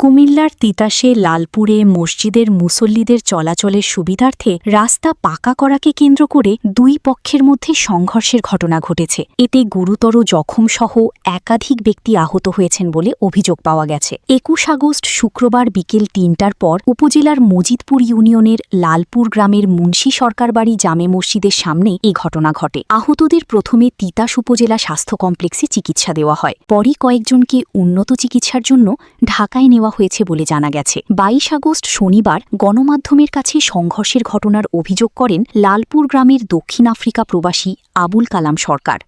কুমিল্লার তিতাসে লালপুরে মসজিদের মুসল্লিদের চলাচলের সুবিধার্থে রাস্তা পাকা করাকে কেন্দ্র করে দুই পক্ষের মধ্যে সংঘর্ষের ঘটনা ঘটেছে। এতে গুরুতর জখমসহ একাধিক ব্যক্তি আহত হয়েছেন বলে অভিযোগ পাওয়া গেছে। ২১ আগস্ট শুক্রবার বিকেল ৩টার পর উপজেলার মজিদপুর ইউনিয়নের লালপুর গ্রামের মুন্সি সরকার বাড়ি জামে মসজিদের সামনে এই ঘটনা ঘটে। আহতদের প্রথমে তিতাস উপজেলা স্বাস্থ্য কমপ্লেক্সে চিকিৎসা দেওয়া হয়। পরই কয়েকজনকে উন্নত চিকিৎসার জন্য ঢাকায় নেওয়া হয়েছে বলে জানা গেছে। ২২ আগস্ট শনিবার গণমাধ্যমের কাছে সংঘর্ষের ঘটনার অভিযোগ করেন লালপুর গ্রামের দক্ষিণ আফ্রিকা প্রবাসী আবুল কালাম সরকার।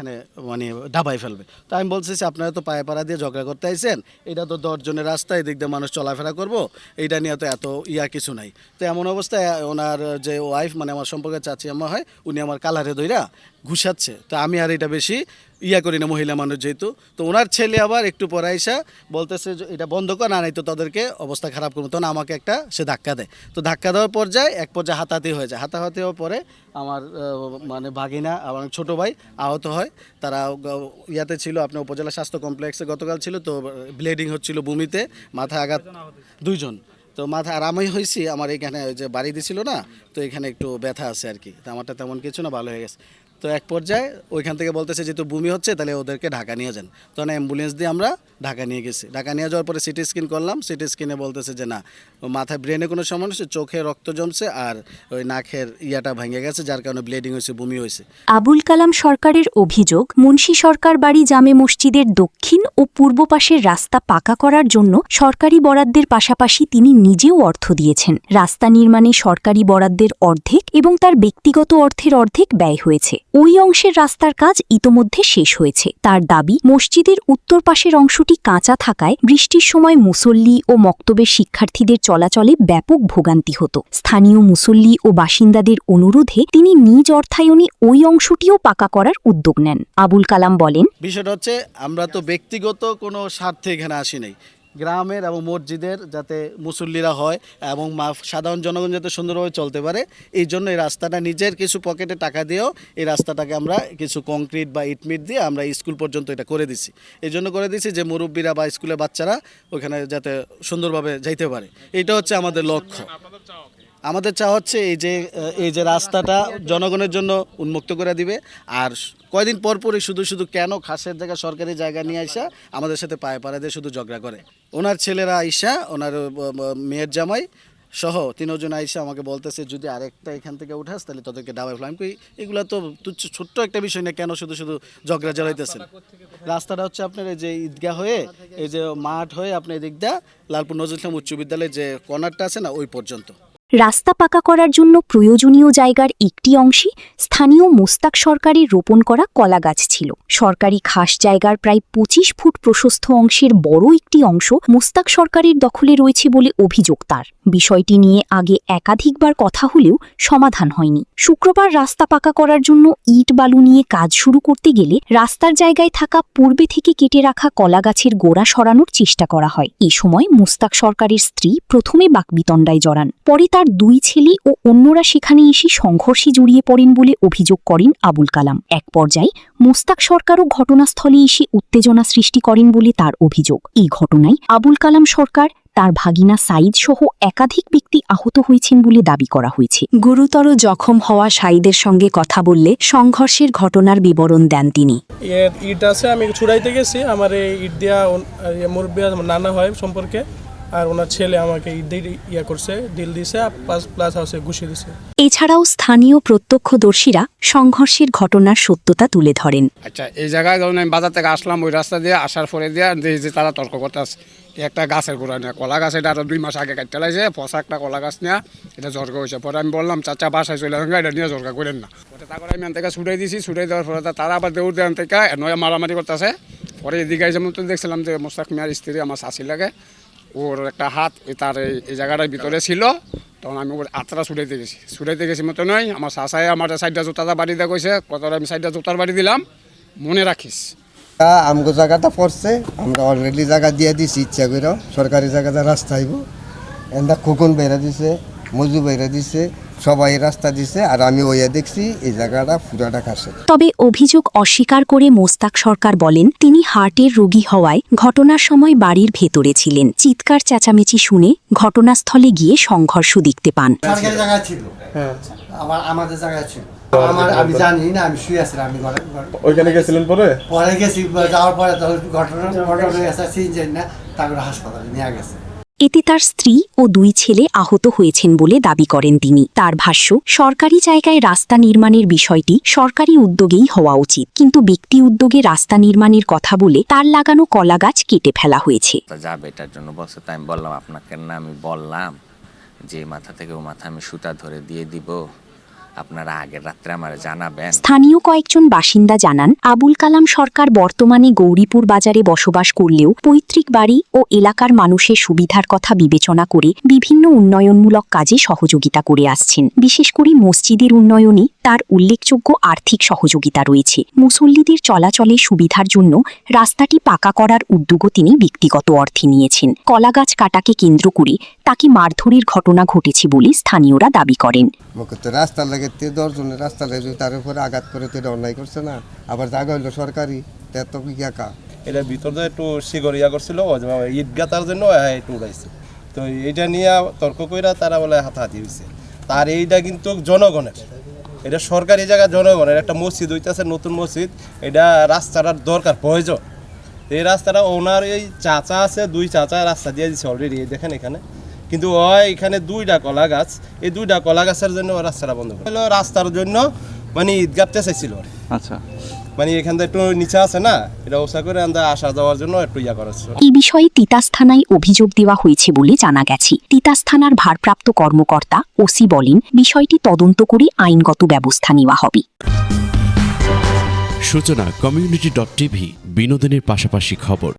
মানে ডাবাই ফেলবে, তো আমি বলছি আপনারা তো পায়ে পাড়া দিয়ে ঝগড়া করতে আইছেন, এটা তো 10 জনের রাস্তা, এদিক দিয়ে মানুষ চলাফেরা করবো, এইটা নিয়ে তো এত কিছু নাই। তো এমন অবস্থায় ওনার যে ওয়াইফ, মানে আমার সম্পর্কে চাচি আম্মা হয়, উনি আমার কালারে দইরা ঘুষাচ্ছে। তো আমি আর এটা বেশি করি না, মহিলা মানুষ যেহেতু। তো ওনার ছেলে আবার একটু পরে আইসা বলতেছে এটা বন্ধ কর, না নাই তো তাদেরকে অবস্থা খারাপ করবো। তখন আমাকে একটা সে ধাক্কা দেয়। তো ধাক্কা দেওয়ার এক পর্যায়ে হাতাহাতি হয়ে যায়। হাতাহাতি হওয়ার পরে আমার মানে ভাগিনা, আমার ছোট ভাই আহত হয়। তারা ছিল আপনার উপজেলা স্বাস্থ্য কমপ্লেক্সে গতকাল ছিল। তো ব্লিডিং হচ্ছিল, বমিতে, মাথায় আঘাত, দুইজন। তো মাথা আর আমি হয়েছি, আমার এখানে যে বাড়ি দিছিল না, তো এখানে একটু ব্যথা আছে আর কি। তো আমারটা তেমন কিছু না, ভালো হয়ে গেছে। তো এক পর্যায়ে ওইখান থেকে বলতেছে যেহেতু বমি হচ্ছে, তাহলে ওদেরকে ঢাকা নিয়ে যান। তখন অ্যাম্বুলেন্স দিয়ে আমরা ঢাকা নিয়ে গেছি। ঢাকা নিয়ে যাওয়ার পরে সিটি স্ক্যান করলাম। সিটি স্ক্যানে বলতেছে যে না, মাথায় ব্রেনে কোনো সমস্যা, চোখে রক্ত জমছে আর ওই নাকের ভেঙে গেছে, যার কারণে ব্লিডিং হয়েছে, বমি হয়েছে। আবুল কালাম সরকারের অভিযোগ, মুন্সি সরকার বাড়ি জামে মসজিদের দক্ষিণ ও পূর্ব পাশের রাস্তা পাকা করার জন্য সরকারি বরাদ্দের পাশাপাশি তিনি নিজেও অর্থ দিয়েছেন। রাস্তা নির্মাণে সরকারি বরাদ্দের অর্ধেক এবং তার ব্যক্তিগত অর্থের অর্ধেক ব্যয় হয়েছে। ওই অংশের রাস্তার কাজ ইতোমধ্যে শেষ হয়েছে। তার দাবি, মসজিদের উত্তর পাশের অংশটি কাঁচা থাকায় বৃষ্টির সময় মুসল্লি ও মক্তবের শিক্ষার্থীদের চলাচলে ব্যাপক ভোগান্তি হতো। স্থানীয় মুসল্লি ও বাসিন্দাদের অনুরোধে তিনি নিজ অর্থায়নে ওই অংশটিও পাকা করার উদ্যোগ নেন। আবুল কালাম বলেন, বিষয়টা হচ্ছে আমরা তো ব্যক্তিগত কোনো স্বার্থে এখানে আসি নাই। গ্রামের এবং মসজিদের যাতে মুসল্লিরা হয় এবং সাধারণ জনগণ যাতে সুন্দরভাবে চলতে পারে, এই জন্য এই রাস্তাটা নিজের কিছু পকেটে টাকা দিয়েও এই রাস্তাটাকে আমরা কিছু কংক্রিট বা ইটমিট দিয়ে আমরা স্কুল পর্যন্ত এটা করে দিছি। এই জন্য করে দিছি যে মুরব্বীরা বা স্কুলের বাচ্চারা ওখানে যাতে সুন্দরভাবে যাইতে পারে। এটা হচ্ছে আমাদের লক্ষ্য। আমাদের চাওয়া হচ্ছে এই যে রাস্তাটা জনগণের জন্য উন্মুক্ত করে দিবে। আর কয়দিন পরপরই শুধু কেন খাসের জায়গা, সরকারি জায়গা নিয়ে আইসা আমাদের সাথে পায়ে পাড়া দিয়ে শুধু ঝগড়া করে। ওনার ছেলেরা আইসা, ওনার মেয়ের জামাই সহ 3 জন আইসা আমাকে বলতেছে যদি আরেকটা এখান থেকে উঠাস তাহলে তোদেরকে ডাবাই ফেলাম। এগুলো তো ছোট্ট একটা বিষয় না, কেন শুধু ঝগড়া জ্বালাইতেছেন? রাস্তাটা হচ্ছে আপনার এই যে ঈদগাহ হয়ে, এই যে মাঠ হয়ে আপনার এদিক দা লালপুর নজরুল ইসলাম উচ্চ বিদ্যালয়ের যে কর্নারটা আছে না, ওই পর্যন্ত। রাস্তা পাকা করার জন্য প্রয়োজনীয় জায়গার একটি অংশে স্থানীয় মোস্তাক সরকারের রোপণ করা কলাগাছ ছিল। সরকারি খাস জায়গার প্রায় 25 ফুট প্রশস্ত অংশের বড় একটি অংশ মোস্তাক সরকারের দখলে রয়েছে বলে অভিযোগ তার। বিষয়টি নিয়ে আগে একাধিকবার কথা হলেও সমাধান হয়নি। শুক্রবার রাস্তা পাকা করার জন্য ইট বালু নিয়ে কাজ শুরু করতে গেলে রাস্তার জায়গায় থাকা পূর্বে থেকে কেটে রাখা কলাগাছের গোড়া সরানোর চেষ্টা করা হয়। এ সময় মোস্তাক সরকারের স্ত্রী প্রথমে বাকবিতণ্ডায় জড়ান। পরে তার 2 ছেলে ও অন্যরা সেখানে এসে সংঘর্ষে জড়িয়ে পড়েন বলে অভিযোগ করেন আবুল কালাম। এক পর্যায়ে মোস্তাক সরকারও ঘটনাস্থলে এসে উত্তেজনা সৃষ্টি করেন বলে তার অভিযোগ। এই ঘটনায় আবুল কালাম সরকার, তার ভাগিনা সাইদ সহ একাধিক ব্যক্তি আহত হয়েছেন বলে দাবি করা হয়েছে। গুরুতর জখম হওয়া সাইদের সঙ্গে কথা বললে সংঘর্ষের ঘটনার বিবরণ দেন তিনি। ইট আছে, আমি ছুড়াইতে গেছি, আমার এই ইট দিয়া মুরব্বী নানা হয় সম্পর্কে, আর ওনার ছেলে আমাকে করছে, ডিল দিছে, প্লাস হাউসে ঘুষিয়ে দিছে। এছাড়াও স্থানীয় প্রত্যক্ষদর্শীরা সংঘর্ষের ঘটনার সত্যতা তুলে ধরেন। আচ্ছা, এই জায়গায় যখন আমি বাজার থেকে আসলাম, ওই রাস্তা দিয়ে আসার পরে দিয়ে যে তারা তর্ক করতে আসছে একটা গাছের গোড়া নিয়ে, কলা গাছ, এটা আরো 2 মাস আগে কাটতে লাগছে, পচা একটা কলা গাছ নিয়ে এটা ঝরকা হয়েছে। পরে আমি বললাম চাচা বাসায় চলে আসেন, এটা নিয়ে ঝরকা করেন না। পরে তারপরে আমি থেকে ছুটাই দিয়েছি। ছুটাই দেওয়ার পরে তারা আবার দৌড় দেন থেকে নয় মারামারি করতেছে। পরে এদিকে যেমন দেখছিলাম যে মোস্তাক মিয়ার স্ত্রী আমার শাশি লাগে, ওর একটা হাত তার এই জায়গাটার ভিতরে ছিল। তখন আমি ওর হাতটা ছুটাইতে গেছি মতো নয়, আমার শাসায় আমার সাইডটা জুতাটা বাড়ি দিয়ে কইছে, কতটা আমি সাইডটা জুতার বাড়ি দিলাম, মনে রাখিস। আমগো জায়গাটা পড়ছে, আমরা অলরেডি জায়গা দিয়ে দিছি ইচ্ছা করে, সরকারি জায়গাটা রাস্তা আইব। এন্দা খোকন বেড়া দিছে, মজু বেড়া দিছে, সবাই রাস্তা দিছে আর আমি ওইয়া দেখছি এই জায়গাটা পুরাটা কাছে। তবে অভিযোগ অস্বীকার করে মোস্তাক সরকার বলেন তিনি হার্টের রোগী হওয়ায় ঘটনার সময় বাড়ির ভেতরে ছিলেন। চিৎকার চেঁচামেচি শুনে ঘটনাস্থলে গিয়ে সংঘর্ষ দেখতে পান। সরকারি জায়গা ছিল, আবার আমাদের জায়গা ছিল। আমি জানি না, আমি শুয়ে আছিলাম, আমি ওইখানে গেছিলেন পরে গেছি, যাওয়ার পরে তো ঘটনা চিনছেন না, তারপরে হাসপাতালে নিয়ে গেছে। এতে তার স্ত্রী ও 2 ছেলে আহত হয়েছেন বলে দাবি করেন তিনি। তার ভাষ্য, সরকারি জায়গায় রাস্তা নির্মাণের বিষয়টি সরকারি উদ্যোগেই হওয়া উচিত, কিন্তু ব্যক্তি উদ্যোগে রাস্তা নির্মাণের কথা বলে তার লাগানো কলা গাছ কেটে ফেলা হয়েছে। যাবে এটার জন্য বলছে, তাই আমি বললাম আপনাকে না, আমি বললাম যে মাথা থেকে ও মাথা আমি সুতা ধরে দিয়ে দিব, আপনারা আগের রাত্রে আমার জানাবেন। স্থানীয় কয়েকজন বাসিন্দা জানান, আবুল কালাম সরকার বর্তমানে গৌরীপুর বাজারে বসবাস করলেও পৈতৃক বাড়ি ও এলাকার মানুষের সুবিধার কথা বিবেচনা করে বিভিন্ন উন্নয়নমূলক কাজে সহযোগিতা করে আসছেন। বিশেষ করে মসজিদের উন্নয়নে তার উল্লেখযোগ্য আর্থিক সহযোগিতা রয়েছে। মুসল্লিদের চলাচলের সুবিধার জন্য রাস্তাটি পাকা করার উদ্যোগও তিনি ব্যক্তিগত অর্থে নিয়েছেন। কলাগাছ কাটাকে কেন্দ্র করে তাকে মারধরের ঘটনা ঘটেছে বলে স্থানীয়রা দাবি করেন। রাস্তা লাগে 10 জনের রাস্তা লাগে, তার উপরে আঘাত করে তো এটা অন্যায় করছে না। আবার জায়গা হইলো সরকারি, এত ইয়াকা এটা ভিতরে একটু শিগর ইয়া করছিল, ঈদগা তার জন্য একটু উড়াইছে। তো এইটা নিয়ে তর্ক কইরা তারা বলে হাতাহাতি হয়েছে। তার এইটা কিন্তু জনগণের, এটা সরকারি জায়গা, জনগণের একটা মসজিদ হইতেছে, নতুন মসজিদ, এটা রাস্তাটার দরকার প্রয়োজন। এই রাস্তাটা ওনার এই চাচা আছে, 2 চাচা রাস্তা দিয়ে দিচ্ছে অলরেডি, দেখেন এখানে। কিন্তু এখানে 2টা কলা গাছ, এই 2টা কলা গাছের জন্য রাস্তাটা বন্ধ করে রাস্তার জন্য মানে ঈদগাহতে চাইছিল। আচ্ছা, মানে এখান থেকে একটু নিচে আছে না, এটা ওসা করে আসা যাওয়ার জন্য একটু ইয়া করেছে। এই বিষয়ে তিতাস থানায় অভিযোগ দেওয়া হয়েছে বলে জানা গেছে। তিতাস থানার ভারপ্রাপ্ত কর্মকর্তা ওসি বলেন, বিষয়টি তদন্ত করে আইনগত ব্যবস্থা নেওয়া হবে। সূচনা community.tv, বিনোদনের পাশাপাশি খবর।